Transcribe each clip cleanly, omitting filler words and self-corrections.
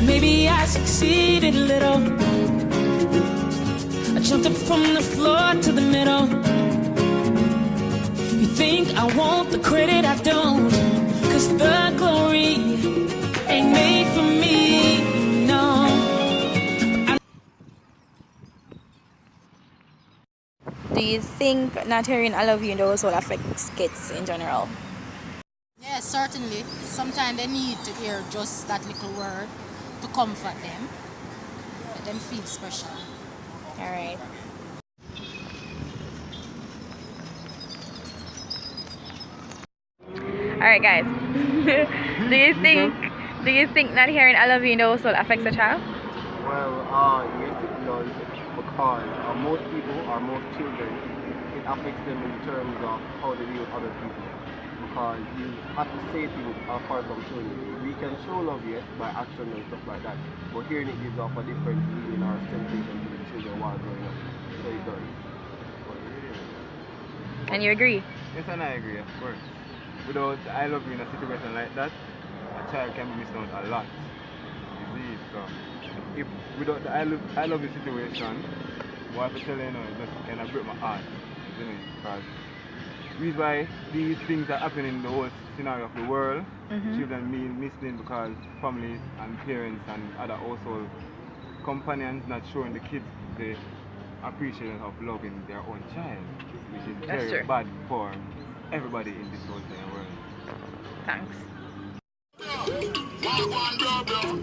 Maybe I succeeded a little. I jumped up from the floor to the middle. You think I want the credit, I don't. Cause the glory ain't made for me, no. Do you think not hearing I love you knows will affect kids in general? Yes, certainly. Sometimes they need to hear just that little word to comfort them, let them feel special. All right. All right, guys. Do you think not hearing I love you knows will affect the child? Well, yes it does, because most people or most children, it affects them in terms of how they deal with other people. Because you have to say things apart from showing it. We can show love, yes, by action and stuff like that, but hearing it gives off a different meaning or sensation to the children while growing up. So it does. And you agree? Yes, and I agree, of course. Without I love you in a situation like that, a child can be missed out a lot. You see, so if without the I love you situation, what I tell you, it just kind of break my heart. You know, because the reason why these things are happening in the whole scenario of the world, children being missing because families and parents and other household companions not showing the kids the appreciation of loving their own child, which is very bad for everybody in this whole entire world. Thanks.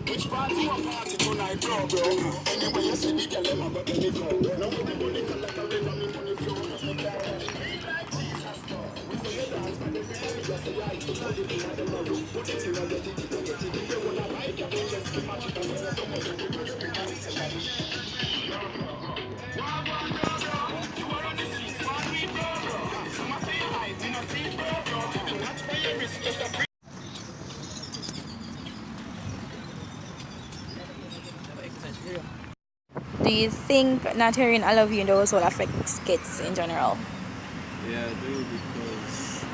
Which party you a party tonight, bro, bro? Anyway, you see the girl, I'm about to go. Now everybody can like a river, me money flow. Just like like Jesus, we say you dance, but the girl just say I keep on giving her the money. Put it in the get it, get it. If you wanna buy it, you can just keep matching and say, come on, you will just bring on this and you are on the streets, party, bro, bro. Some say you hide, you know, see, bro, bro. Do not pay your risk, just a free. Do you think not hearing I love you knows will affect kids in general? Yeah, I do, because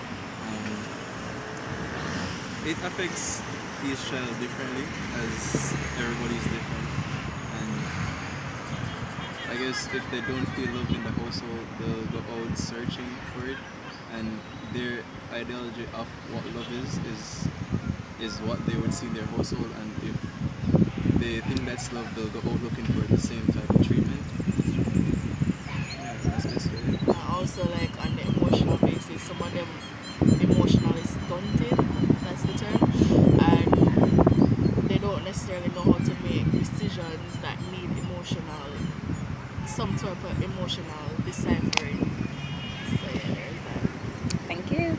it affects each child differently, as everybody's different. And I guess if they don't feel love in the household, they'll go out searching for it, and their ideology of what love is what they would see in their household, and if they think that's love, they'll go out looking for the same type of treatment. Yeah, that's basically it. Also, like on the emotional basis, some of them emotionally stunted, that's the term, and they don't necessarily know how to make decisions that need some sort of emotional deciphering. So yeah, there's that. Thank you.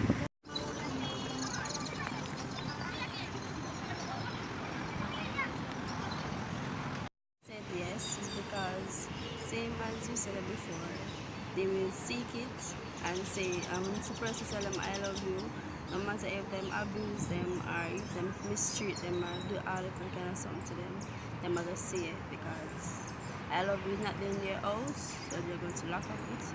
Yes, is because same as you said before, they will seek it and say, I'm supposed to tell them I love you, no matter if them abuse them or if them mistreat them or do all different kind of something to them, they must say it, because I love you is not in their house, so they're going to lock up it.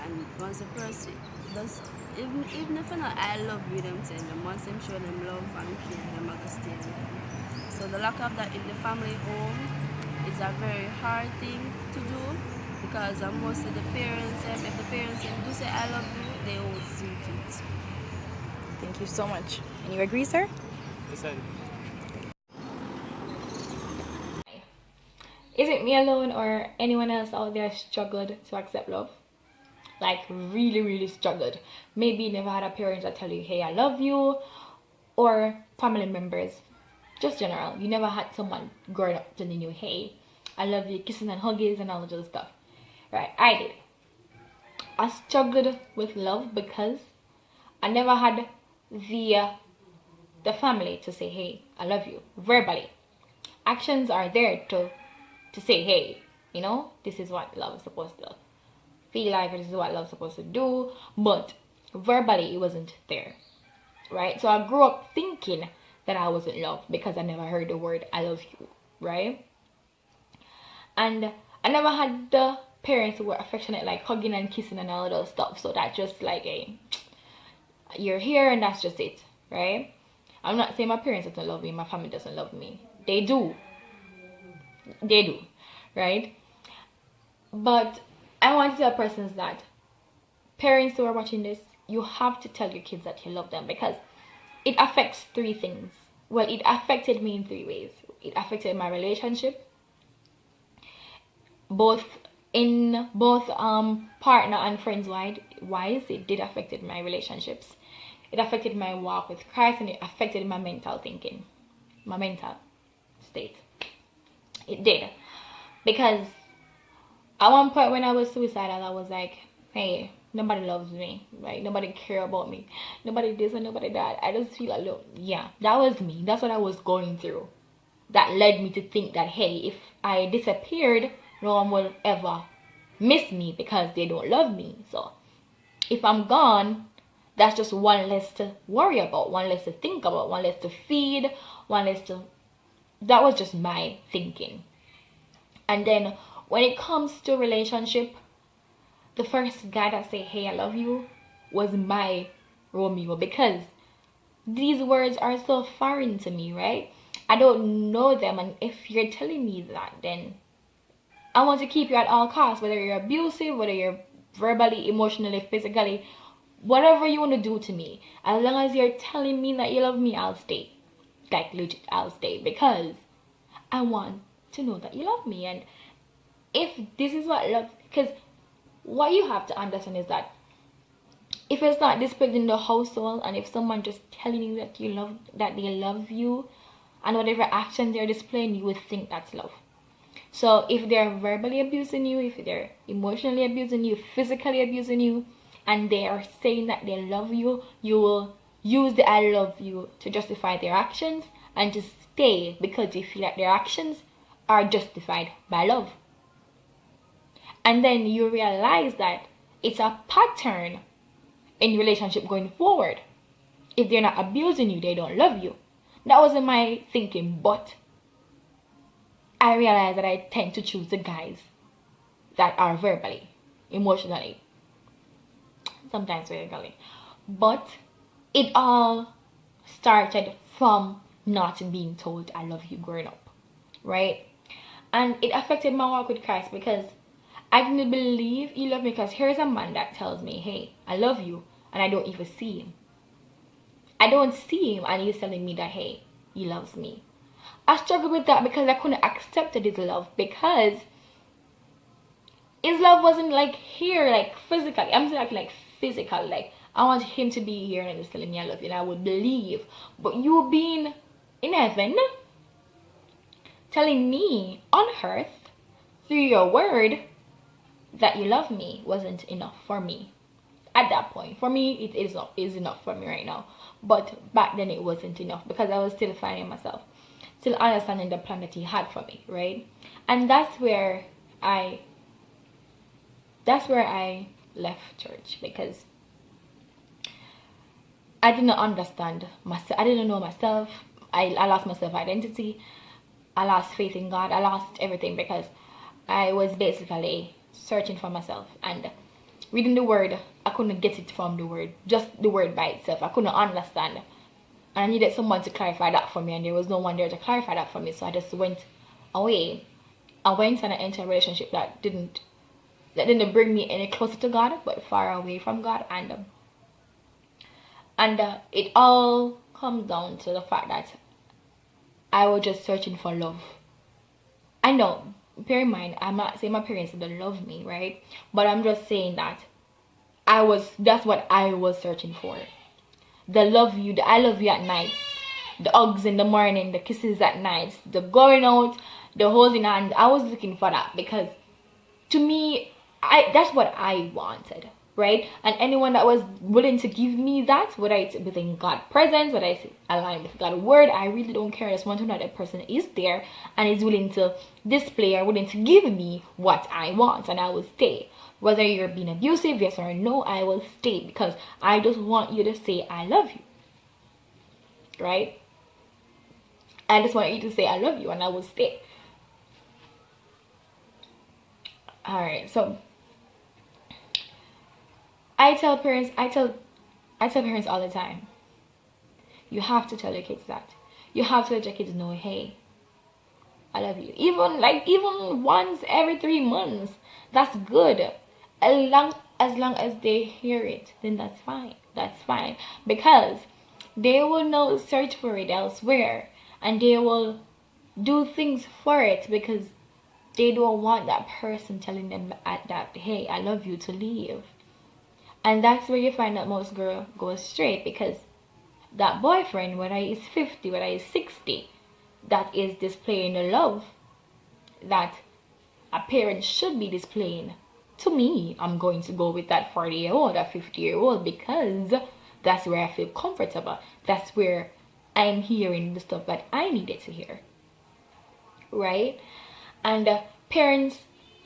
And once the person does, even if not I love you, them tell them, once them show them love and care, they must stay with them. So the lock up that in the family home is a very hard thing to do, because most of the parents, if the parents do say I love you, they won't seek it. Thank you so much. And you agree, sir? Yes, I do. Is it me alone or anyone else out there struggled to accept love? Like really struggled. Maybe you never had a parent that tell you, hey, I love you, or family members. Just general. You never had someone growing up telling you, hey, I love you, kissing and huggies and all of those stuff. Right, I did. I struggled with love because I never had the family to say, hey, I love you, verbally. Actions are there to say, hey, you know, this is what love is supposed to feel like, this is what love is supposed to do, but verbally it wasn't there, right? So I grew up thinking that I was in love because I never heard the word I love you, right? And I never had the parents who were affectionate, like hugging and kissing and all of those stuff, so that just like You're here and that's just it, right? I'm not saying my parents don't love me, my family doesn't love me. They do. They do, right? But I want to tell persons that parents who are watching this, you have to tell your kids that you love them, because it affects three things. Well, it affected me in three ways. It affected my relationship, both partner and friends wise. It did affected my relationships. It affected my walk with Christ, and it affected my mental thinking, my mental state. It did, because at one point when I was suicidal, I was like, hey, nobody loves me, right? Nobody care about me, nobody this and nobody that. I just feel alone. Yeah, that was me. That's what I was going through. That led me to think that, hey, if I disappeared, no one will ever miss me because they don't love me. So if I'm gone, that's just one less to worry about, one less to think about, one less to feed, one less to... That was just my thinking. And then when it comes to relationship, the first guy that say, hey, I love you, was my Romeo, because these words are so foreign to me, right? I don't know them, and if you're telling me that, then I want to keep you at all costs, whether you're abusive, whether you're verbally, emotionally, physically, whatever you want to do to me. As long as you're telling me that you love me, I'll stay. Like, legit, I'll stay, because I want to know that you love me. And if this is what love... Because what you have to understand is that if it's not displayed in the household, and if someone just telling you that they love you, and whatever action they're displaying, you would think that's love. So if they're verbally abusing you, if they're emotionally abusing you, physically abusing you, and they are saying that they love you, you will use the I love you to justify their actions, and to stay because you feel that their actions are justified by love. And then you realize that it's a pattern in relationship going forward. If they're not abusing you, they don't love you. That wasn't my thinking, but I realized that I tend to choose the guys that are verbally, emotionally, sometimes physically. But it all started from not being told I love you growing up, right? And it affected my walk with Christ, because I didn't believe he loved me, because here's a man that tells me, hey, I love you, and I don't even see him. I don't see him, and he's telling me that, hey, he loves me. I struggled with that because I couldn't accept his love, because his love wasn't like here, like physically. I'm saying like physical, like I want him to be here and just telling me I love you, and I would believe. But you being in heaven, telling me on earth through your word that you love me, wasn't enough for me at that point. For me, it is enough for me right now. But back then it wasn't enough, because I was still finding myself, still understanding the plan that he had for me, right? And that's where I left church, because I didn't understand myself. I didn't know myself. I lost my self-identity. I lost faith in God. I lost everything, because I was basically searching for myself, and reading the word, I couldn't get it from the word, just the word by itself. I couldn't understand, and I needed someone to clarify that for me, and there was no one there to clarify that for me. So I just went away. I went and I entered a relationship that didn't bring me any closer to God, but far away from God. And it all comes down to the fact that I was just searching for love. I know, bear in mind, I'm not saying my parents don't love me, right? But I'm just saying that that's what I was searching for. The love you, the I love you at night, the hugs in the morning, the kisses at night, the going out, the holding hand. I was looking for that, because to me, that's what I wanted, right? And anyone that was willing to give me that, whether it's within God's presence, whether it's aligned with God's word, I really don't care. I just want to know that person is there and is willing to display or willing to give me what I want, and I will stay. Whether you're being abusive, yes or no, I will stay, because I just want you to say I love you, right? I just want you to say I love you, and I will stay. Alright, so I tell parents, I tell I tell parents all the time, you have to tell your kids that. You have to let your kids know, hey, I love you. Even once every 3 months. That's good. As long as they hear it, then that's fine. That's fine. Because they will now search for it elsewhere. And they will do things for it because they don't want that person telling them that, hey, I love you, to leave. And that's where you find that most girl goes straight, because that boyfriend, whether he's 50, whether he's 60, that is displaying the love that a parent should be displaying. To me, I'm going to go with that 40-year-old, that 50-year-old, because that's where I feel comfortable. That's where I'm hearing the stuff that I needed to hear. Right? And parents,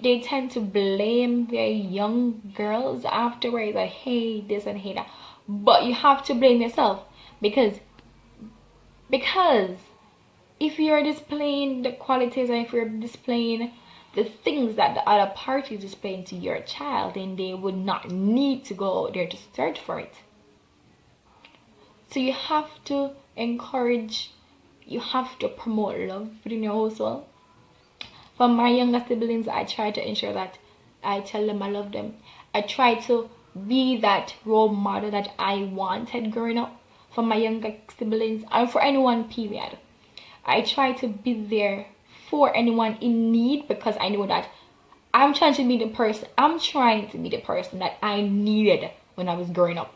they tend to blame their young girls afterwards, like, hey, this and hey, that. But you have to blame yourself, because if you're displaying the qualities, and if you're displaying the things that the other party is displaying to your child, then they would not need to go out there to search for it. So you have to encourage, you have to promote love within your household. For my younger siblings, I try to ensure that I tell them I love them. I try to be that role model that I wanted growing up for my younger siblings, and for anyone, period. I try to be there for anyone in need, because I know that I'm trying to be the person that I needed when I was growing up.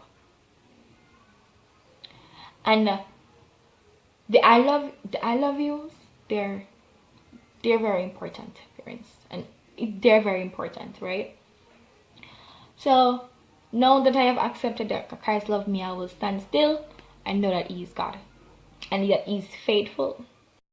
And the I love yous, they're very important, parents, and they're very important, right? So now that I have accepted that Christ loved me, I will stand still and know that He is God, and that He is faithful,